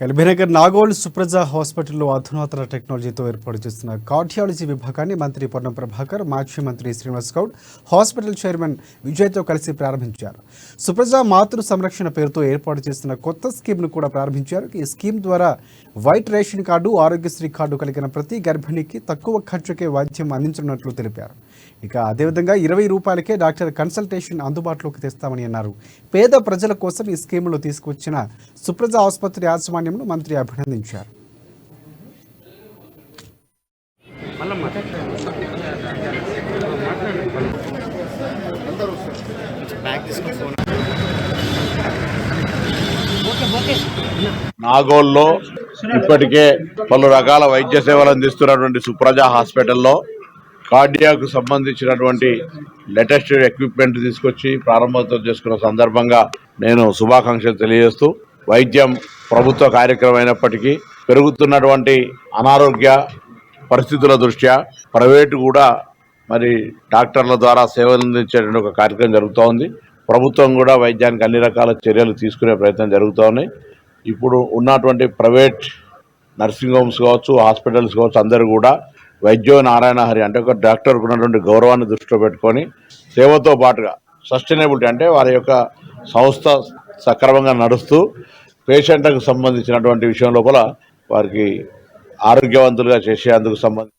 ఎల్బీనగర్ నాగోల్ సుప్రజ హాస్పిటల్లో అధునాతన టెక్నాలజీతో ఏర్పాటు చేస్తున్న కార్డియాలజీ విభాగాన్ని మంత్రి పొన్నం ప్రభాకర్, మాజీ మంత్రి శ్రీనివాస్ గౌడ్ హాస్పిటల్ చైర్మన్ విజయ్తో కలిసి ప్రారంభించారు. సుప్రజ మాతృ సంరక్షణ పేరుతో ఏర్పాటు చేస్తున్న కొత్త స్కీమ్ను కూడా ప్రారంభించారు. ఈ స్కీమ్ ద్వారా white ration card, Aarogyasri card కలిగిన ప్రతి గర్భిణికి తక్కువ ఖర్చుకే వైద్యం అందించనున్నట్లు తెలిపారు. ఇక అదేవిధంగా 20 రూపాయలకే డాక్టర్ కన్సల్టేషన్ అందుబాటులోకి తెస్తామని అన్నారు. పేద ప్రజల కోసం ఈ స్కీములో తీసుకువచ్చిన సుప్రజ ఆసుపత్రి యాజమాన్యంను మంత్రి అభినందించారు. నాగోల్లో ఇప్పటికే పలు రకాల వైద్య సేవలు అందిస్తున్నటువంటి సుప్రజ హాస్పిటల్లో కార్డియాకు సంబంధించినటువంటి లేటెస్ట్ ఎక్విప్మెంట్ తీసుకొచ్చి ప్రారంభోత్సవం చేసుకున్న సందర్భంగా నేను శుభాకాంక్షలు తెలియజేస్తూ, వైద్యం ప్రభుత్వ కార్యక్రమం అయినప్పటికీ పెరుగుతున్నటువంటి అనారోగ్య పరిస్థితుల దృష్ట్యా ప్రైవేటు కూడా మరి డాక్టర్ల ద్వారా సేవలు అందించేటువంటి ఒక కార్యక్రమం జరుగుతూ ఉంది. ప్రభుత్వం కూడా వైద్యానికి అన్ని రకాల చర్యలు తీసుకునే ప్రయత్నం జరుగుతూ ఉన్నాయి. ఇప్పుడు ఉన్నటువంటి ప్రైవేట్ నర్సింగ్ హోమ్స్ కావచ్చు, హాస్పిటల్స్ కావచ్చు, అందరూ కూడా వైద్యో నారాయణ హరి అంటే ఒక డాక్టర్కు ఉన్నటువంటి గౌరవాన్ని దృష్టిలో పెట్టుకొని సేవతో పాటుగా సస్టైనబిలిటీ అంటే వారి యొక్క సంస్థ సక్రమంగా నడుస్తూ పేషెంట్లకు సంబంధించినటువంటి విషయం లోపల వారికి ఆరోగ్యవంతులుగా చేసేందుకు సంబంధించి